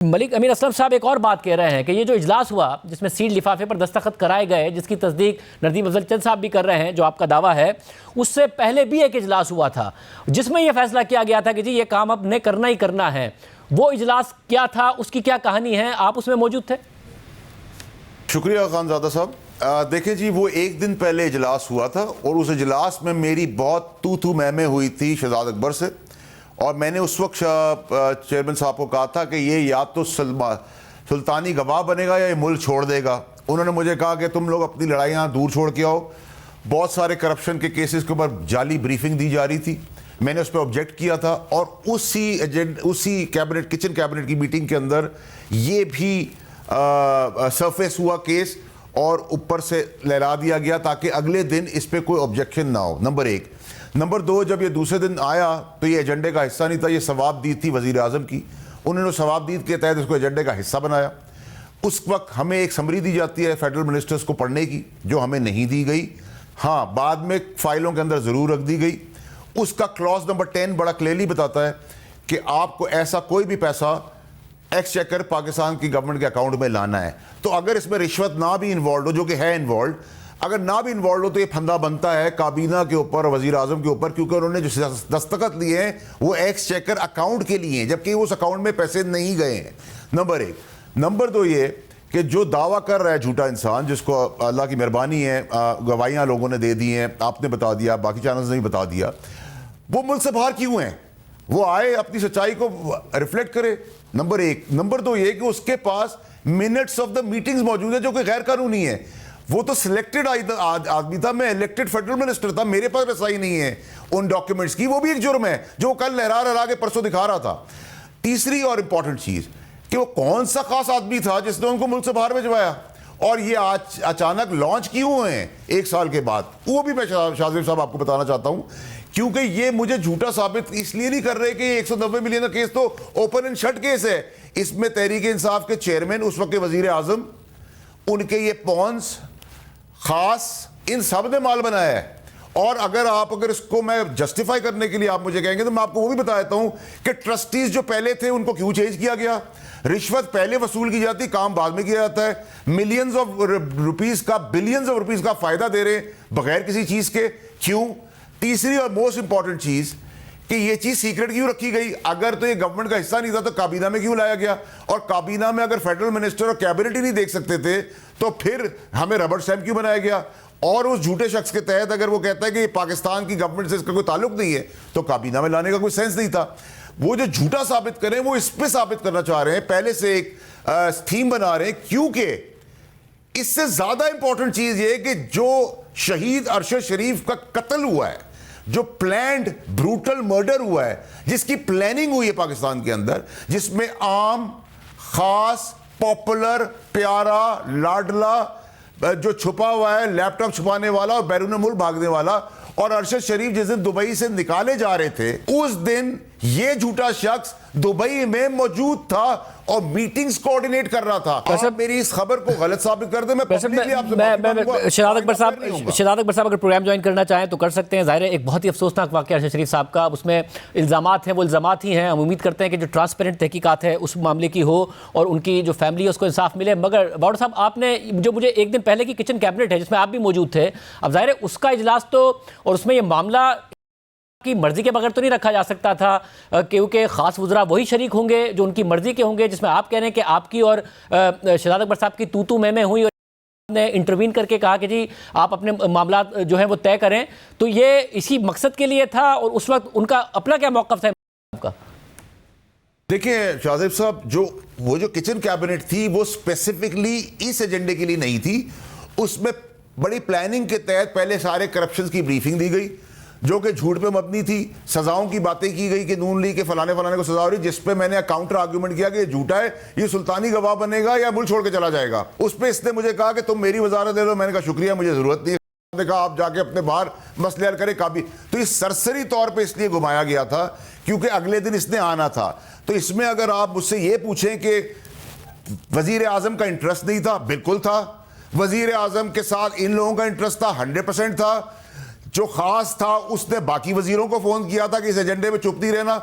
मलिक अमीर असलम साहब एक और बात कह रहे हैं कि ये जो इजलास हुआ जिसमें सील लिफाफे पर दस्तखत कराए गए, जिसकी तस्दीक नदीम अफजल चंद साहब भी कर रहे हैं, जो आपका दावा है, उससे पहले भी एक इजलास हुआ था जिसमें यह फैसला किया गया था कि जी ये काम अब ने करना ही करना है। वो इजलास क्या था, उसकी क्या कहानी है, आप उसमें मौजूद थे? शुक्रिया खानजादा साहब। देखें जी, वो एक दिन पहले इजलास हुआ था और उस इजलास में मेरी बहुत तू मैं हुई थी शहजाद अकबर से, और मैंने उस वक्त चेयरमैन साहब को कहा था कि ये या तो सुल्तानी गवाह बनेगा या ये मुल्क छोड़ देगा। उन्होंने मुझे कहा कि तुम लोग अपनी लड़ाइयाँ दूर छोड़ के आओ। बहुत सारे करप्शन के केसेस के ऊपर जाली ब्रीफिंग दी जा रही थी, मैंने उस पर ऑब्जेक्ट किया था और उसी कैबिनेट किचन कैबिनेट की मीटिंग के अंदर ये भी सरफेस हुआ केस और ऊपर से लहरा दिया गया ताकि अगले दिन इस पर कोई ऑब्जेक्शन ना हो। नंबर एक। नंबर दो, जब ये दूसरे दिन आया तो ये एजेंडे का हिस्सा नहीं था, ये सवाबदीद थी वज़ीर आज़म की। उन्होंने सवाबदीद के तहत इसको एजेंडे का हिस्सा बनाया। उस वक्त हमें एक समरी दी जाती है फेडरल मिनिस्टर्स को पढ़ने की, जो हमें नहीं दी गई। हाँ, बाद में फाइलों के अंदर ज़रूर रख दी गई। उसका क्लॉज नंबर 10 बड़ा क्लियरली बताता है कि आपको ऐसा कोई भी पैसा एक्सचेकर पाकिस्तान की गवर्नमेंट के अकाउंट में लाना है। तो अगर इसमें रिश्वत ना भी इन्वॉल्व हो, जो कि है इन्वॉल्व, अगर ना भी इन्वॉल्व हो तो ये फंदा बनता है काबीना के ऊपर, वजीर आजम के ऊपर, क्योंकि उन्होंने जो दस्तखत लिए हैं वो एक्सचेकर अकाउंट के लिए हैं, जबकि उस अकाउंट में पैसे नहीं गए हैं। नंबर एक। नंबर दो ये कि जो दावा कर रहा है झूठा इंसान, जिसको अल्लाह की मेहरबानी है गवाहियाँ लोगों ने दे दी हैं, आपने बता दिया, बाकी चैनल्स ने भी बता दिया, वो मुल्क से बाहर क्यों हैं? वो आए अपनी सच्चाई को रिफ्लेक्ट करे। नंबर एक। नंबर दो ये कि उसके पास मिनट्स ऑफ द मीटिंग्स मौजूद है, जो कि गैर कानूनी है। वो तो सिलेक्टेड आदमी था, मैं इलेक्टेड फेडरल मिनिस्टर था, मेरे पास रसाई नहीं है उन डॉक्यूमेंट्स की। वो भी एक जुर्म है जो कल लहरा के परसों दिखा रहा था। तीसरी और इंपॉर्टेंट चीज कि वो कौन सा खास आदमी था जिसने उनको मुल्क से बाहर भिजवाया, और ये आज अचानक लॉन्च क्यों हुए हैं 1 साल के बाद, वो भी मैं शाहज़ेब साहब आपको बताना चाहता हूं। क्योंकि ये मुझे झूठा साबित इसलिए नहीं कर रहे कि 190 मिलियन का केस तो ओपन एंड शट केस है। इसमें तहरीक इंसाफ के चेयरमैन, उस वक्त के वजीर आजम, उनके ये पॉन्स खास, इन सब ने माल बनाया है। और अगर इसको मैं जस्टिफाई करने के लिए आप मुझे कहेंगे तो मैं आपको वो भी बता देता हूं कि ट्रस्टीज जो पहले थे उनको क्यों चेंज किया गया। रिश्वत पहले वसूल की जाती, काम बाद में किया जाता है। मिलियंस ऑफ रुपीस का, बिलियंस ऑफ रुपीस का फायदा दे रहे बगैर किसी चीज के, क्यों? तीसरी और मोस्ट इंपॉर्टेंट चीज कि ये चीज सीक्रेट क्यों रखी गई? अगर तो ये गवर्नमेंट का हिस्सा नहीं था तो काबीना में क्यों लाया गया? और काबीना में अगर फेडरल मिनिस्टर और कैबिनेट ही नहीं देख सकते थे तो फिर हमें रबर स्टैंप क्यों बनाया गया? और उस झूठे शख्स के तहत अगर वो कहता है कि पाकिस्तान की गवर्नमेंट से इसका कोई ताल्लुक नहीं है तो काबीना में लाने का कोई सेंस नहीं था। वो जो झूठा साबित करें वो इस पे साबित करना चाह रहे हैं, पहले से एक थीम बना रहे हैं, क्योंकि इससे ज्यादा इंपॉर्टेंट चीज ये कि जो शहीद अरशद शरीफ का कत्ल हुआ है, जो प्लान्ड ब्रूटल मर्डर हुआ है, जिसकी प्लानिंग हुई है पाकिस्तान के अंदर, जिसमें आम, खास, पॉपुलर, प्यारा, लाडला, जो छुपा हुआ है, लैपटॉप छुपाने वाला और बैरून मुल्क भागने वाला, और अरशद शरीफ जिस दिन दुबई से निकाले जा रहे थे उस दिन ये झूठा शख्स दुबई में मौजूद था और मीटिंग्स कोऑर्डिनेट कर रहा था। आप मेरी इस खबर को गलत साबित कर दे, मैं शहजाद अकबर साहब अगर प्रोग्राम ज्वाइन करना चाहें तो कर सकते हैं। ज़ाहिर है एक बहुत ही अफसोसनाक वाक़या अरशद शरीफ साहब का, उसमें इल्ज़ामात हैं वो इल्ज़ामात ही हैं। हम उम्मीद करते हैं कि जो ट्रांसपेरेंट तहकीकात है उस मामले की हो और उनकी जो फैमिली है उसको इंसाफ मिले। मगर बावड़ साहब, आपने जो मुझे एक दिन पहले की किचन कैबिनेट है जिसमें आप भी मौजूद थे, अब ज़ाहिर है उसका इजलास तो, और उसमें ये मामला की मर्जी के बगैर तो नहीं रखा जा सकता था, क्योंकि खास वज़रा वही शरीक होंगे जो उनकी मर्जी के होंगे, जिसमें आप कह रहे हैं कि आपकी और शहजाद अकबर साहब की तू मैं हुई और ने इंटरवीन करके कहा कि जी आप अपने मामला जो है वो तय करें। तो ये इसी मकसद के लिए था और उस वक्त उनका अपना क्या मौक़िफ़ था आपका? देखिए शाहज़ेब साहब, वो जो किचन कैबिनेट थी वो स्पेसिफिकली इस एजेंडे के लिए नहीं थी। उसमें बड़ी प्लानिंग के तहत पहले सारे करप्शन की ब्रीफिंग दी गई जो कि झूठ पे मबनी थी। सजाओं की बातें की गई कि नून लीग के फलाने को सजा हो रही, जिस पे मैंने काउंटर आर्ग्यूमेंट किया कि ये झूठा है, ये सुल्तानी गवाह बनेगा या मुल्क छोड़ के चला जाएगा। उस पे इसने मुझे कहा कि तुम मेरी वजारत दे दो। मैंने कहा शुक्रिया, मुझे जरूरत नहीं है। कहा आप जाके अपने बाहर मसले हल करें काबी। तो ये सरसरी तौर पे इसलिए घुमाया गया था क्योंकि अगले दिन इसने आना था। तो इसमें अगर आप मुझसे ये पूछें कि वजीर आजम का इंटरेस्ट नहीं था, बिल्कुल था। वजीर आजम के साथ इन लोगों का इंटरेस्ट था, 100% था। जो खास था उसने बाकी वजीरों को फोन किया था कि इस एजेंडे में चुप नहीं रहना।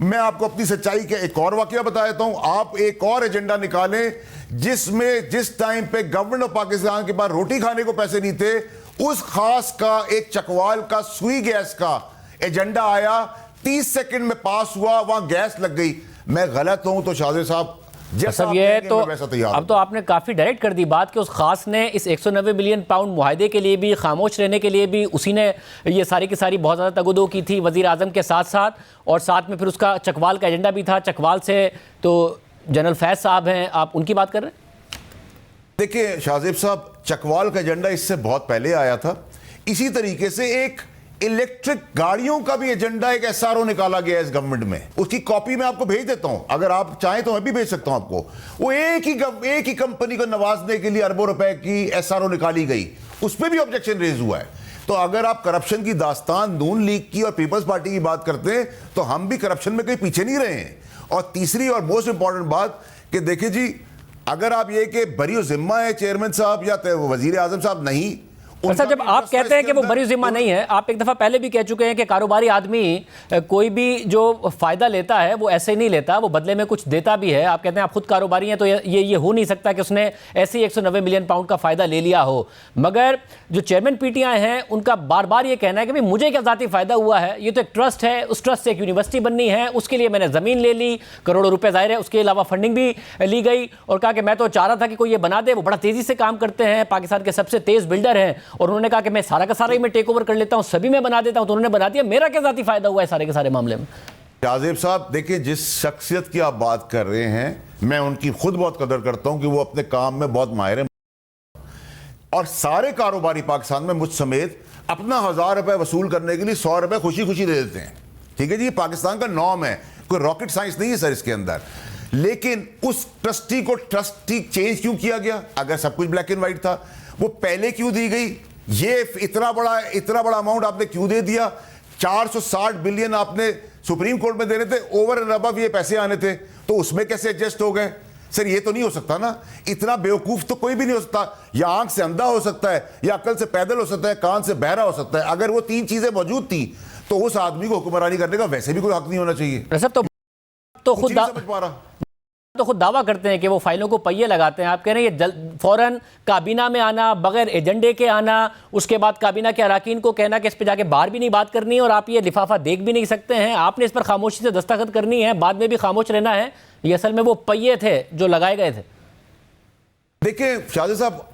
मैं आपको अपनी सच्चाई का एक और वाकया बता देता हूं। आप एक और एजेंडा निकालें जिसमें जिस टाइम पे गवर्नमेंट ऑफ पाकिस्तान के पास रोटी खाने को पैसे नहीं थे, उस खास का एक चकवाल का सुई गैस का एजेंडा आया, 30 सेकंड में पास हुआ, वहां गैस लग गई। मैं गलत हूं तो शाहजेब साहब सब ये तो अब तो आपने काफ़ी डायरेक्ट कर दी बात कि उस खास ने इस 190 मिलियन पाउंड मुआहदे के लिए भी, खामोश रहने के लिए भी, उसी ने ये सारी की सारी बहुत ज़्यादा तगुदो की थी वज़ीर आज़म के साथ साथ, और साथ में फिर उसका चकवाल का एजेंडा भी था। चकवाल से तो जनरल फैज साहब हैं, आप उनकी बात कर रहे हैं? देखिए शाहजेब साहब, चकवाल का एजेंडा इससे बहुत पहले आया था। इसी तरीके से एक इलेक्ट्रिक गाड़ियों का भी एजेंडा, एक एसआरओ निकाला गया है इस गवर्नमेंट में। उसकी कॉपी मैं आपको भेज देता हूं, अगर आप चाहें तो मैं भी भेज सकता हूं आपको। वो एक ही कंपनी को नवाजने के लिए अरबों रुपए की एसआरओ निकाली गई, उस पर भी ऑब्जेक्शन रेज हुआ है। तो अगर आप करप्शन की दास्तान नून लीग की और पीपल्स पार्टी की बात करते हैं तो हम भी करप्शन में कहीं पीछे नहीं रहे हैं। और तीसरी और मोस्ट इंपॉर्टेंट बात कि देखिए जी, अगर आप ये कि बरी जिम्मा है चेयरमैन साहब या वजीर आजम साहब, नहीं। सर, जब आप कहते हैं कि वो बरी जिम्मा नहीं है, आप एक दफ़ा पहले भी कह चुके हैं कि कारोबारी आदमी कोई भी जो फ़ायदा लेता है वो ऐसे नहीं लेता, वो बदले में कुछ देता भी है। आप कहते हैं आप खुद कारोबारी हैं, तो ये हो नहीं सकता कि उसने ऐसे ही 190 मिलियन पाउंड का फ़ायदा ले लिया हो। मगर जो चेयरमैन पीटीआई हैं उनका बार बार ये कहना है कि भाई मुझे क्या ज़ाती फ़ायदा हुआ है, ये तो एक ट्रस्ट है, उस ट्रस्ट से एक यूनिवर्सिटी बननी है, उसके लिए मैंने ज़मीन ले ली, करोड़ों रुपये ज़ाहिर है, उसके अलावा फंडिंग भी ली गई, और कहा कि मैं तो चाह रहा था कि कोई ये बना दे। वो बड़ा तेज़ी से काम करते हैं, पाकिस्तान के सबसे तेज़ बिल्डर हैं, और उन्होंने कहा कि मैं सारा का सारा ही मैं टेक ओवर कर लेता हूं, सभी मैं बना देता हूं। तो उन्होंने बना दिया, मेरा क्या जाती फायदा हुआ है सारे के सारे मामले में? शाहजेब साहब देखिए, जिस शख्सियत की आप बात कर रहे हैं, मैं उनकी खुद बहुत कदर करता हूं कि वो अपने काम में बहुत माहिर हैं, और सारे कारोबारी पाकिस्तान में मुझ समेत अपना 1000 रुपए वसूल करने के लिए 100 रुपए खुशी खुशी दे देते हैं। ठीक है जी, पाकिस्तान का नॉर्म है, कोई रॉकेट साइंस नहीं है सर इसके अंदर। लेकिन उस ट्रस्टी को ट्रस्टी चेंज क्यों किया गया? अगर सब कुछ ब्लैक एंड व्हाइट था, वो पहले क्यों दी गई? ये इतना बड़ा अमाउंट आपने क्यों दे दिया? 460 बिलियन आपने सुप्रीम कोर्ट में देने थे, ओवर एंड अबव ये पैसे आने थे, तो उसमें कैसे एडजस्ट हो गए? सर ये तो नहीं हो सकता ना, इतना बेवकूफ तो कोई भी नहीं हो सकता। या आंख से अंधा हो सकता है, या अकल से पैदल हो सकता है, कान से बहरा हो सकता है। अगर वो तीन चीजें मौजूद थी तो उस आदमी को हुक्मरानी करने का वैसे भी कोई हक नहीं होना चाहिए। सब तो खुद समझ पा रहा, तो खुद दावा करते हैं कि वो फाइलों को पहिए लगाते हैं। आप कह रहे हैं ये फौरन काबीना में आना, बगैर एजेंडे के आना, उसके बाद काबीना के अराकीन को कहना कि इस पर जाके बाहर भी नहीं बात करनी है और आप ये लिफाफा देख भी नहीं सकते हैं, आपने इस पर खामोशी से दस्तखत करनी है, बाद में भी खामोश रहना है। ये असल में वो पहिए थे जो लगाए गए थे। देखिए शाहजेब साहब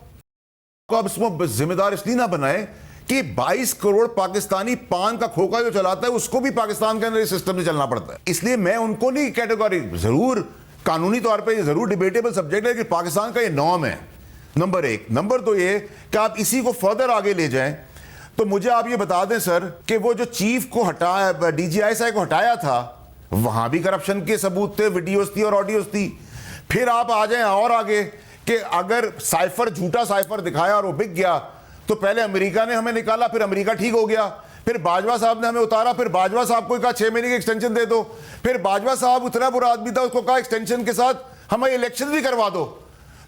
को अब इसमें जिम्मेदार इसलिए ना बनाए कि 22 करोड़ पाकिस्तानी पान का खोखा जो चलाता है उसको भी पाकिस्तान के अंदर इस सिस्टम में चलना पड़ता है। इसलिए मैं उनको नहीं कैटेगरी, जरूर कानूनी तौर पे ये जरूर डिबेटेबल सब्जेक्ट है कि पाकिस्तान का ये नॉर्म है, नंबर एक। नंबर दो ये कि आप इसी को फर्दर आगे ले जाएं, तो मुझे आप ये बता दें सर कि वो जो चीफ को हटाया, DGI को हटाया था, वहां भी करप्शन के सबूत थे, वीडियोस थी और ऑडियोस थी। फिर आप आ जाएं और आगे कि अगर साइफर, झूठा साइफर दिखाया और वो बिक गया, तो पहले अमेरिका ने हमें निकाला, फिर अमेरिका ठीक हो गया, फिर बाजवा साहब ने हमें उतारा, फिर बाजवा साहब को कहा 6 महीने की एक्सटेंशन दे दो, फिर बाजवा साहब उतना बुरा आदमी था, उसको कहा एक्सटेंशन के साथ हमें इलेक्शन भी करवा दो।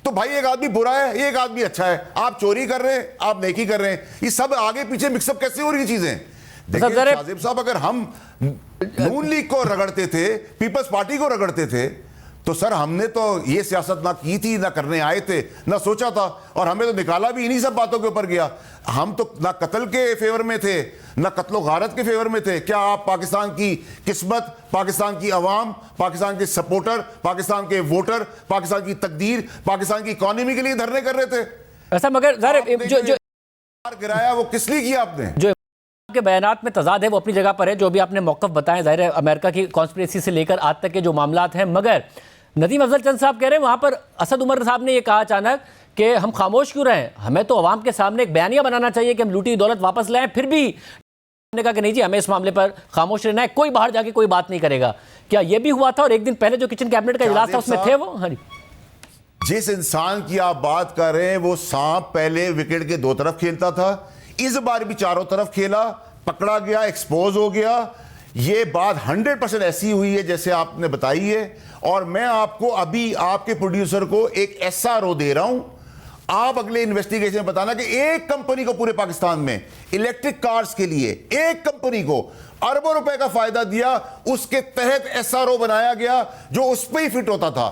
तो भाई एक आदमी बुरा है, एक आदमी अच्छा है, आप चोरी कर रहे हैं, आप नेकी कर रहे हैं, ये सब आगे पीछे मिक्सअप कैसे हो रही चीजें? देखिए शाहजेब साहब, अगर हम नून लीग को रगड़ते थे, पीपल्स पार्टी को रगड़ते थे, तो सर हमने तो ये सियासत ना की थी, ना करने आए थे, ना सोचा था, और हमें तो निकाला भी इन्हीं सब बातों के ऊपर गया। हम तो ना कत्ल के फेवर में थे, ना कत्लो गारत के फेवर में थे। क्या आप पाकिस्तान की किस्मत, पाकिस्तान की अवाम, पाकिस्तान के सपोर्टर, पाकिस्तान के वोटर, पाकिस्तान की तकदीर, पाकिस्तान की इकोनॉमी के लिए धरने कर रहे थे? ऐसा मगर जो गिराया वो किस लिए किया आपने? जो के बयानात में तजाद है वो अपनी जगह पर है, जो भी आपने मौक़िफ़ बताएं, ज़ाहिर है अमेरिका की कॉन्स्पिरेसी से लेकर आज तक के जो मामलात हैं। मगर नदीम अफजल चंद साहब कह रहे हैं वहाँ पर असद उमर साहब ने ये कहा अचानक कि हम खामोश क्यों रहें, हमें तो अवाम के सामने एक बयानिया बनाना चाहिए कि हम लूटी दौलत वापस लाएं। फिर भी हमने कहा कि नहीं जी, हमें इस मामले पर खामोश रहना है, कोई बाहर जाके कोई बात नहीं करेगा। क्या ये भी हुआ था? और एक दिन पहले जो किचन कैबिनेट का इजलास था उसमें थे वो? हाँ जी। जिस इंसान की आप बात कर रहे हैं वो सांप पहले विकेट के दो तरफ खेलता था, इस बार भी चारों तरफ खेला, पकड़ा गया, एक्सपोज हो गया। ये बात 100% ऐसी हुई है जैसे आपने बताई है। और मैं आपको अभी आपके प्रोड्यूसर को एक SRO दे रहा हूं, आप अगले इन्वेस्टिगेशन में बताना कि एक कंपनी को पूरे पाकिस्तान में इलेक्ट्रिक कार्स के लिए, एक कंपनी को अरबों रुपए का फायदा दिया, उसके तहत एसआरओ बनाया गया जो उस पे ही फिट होता था।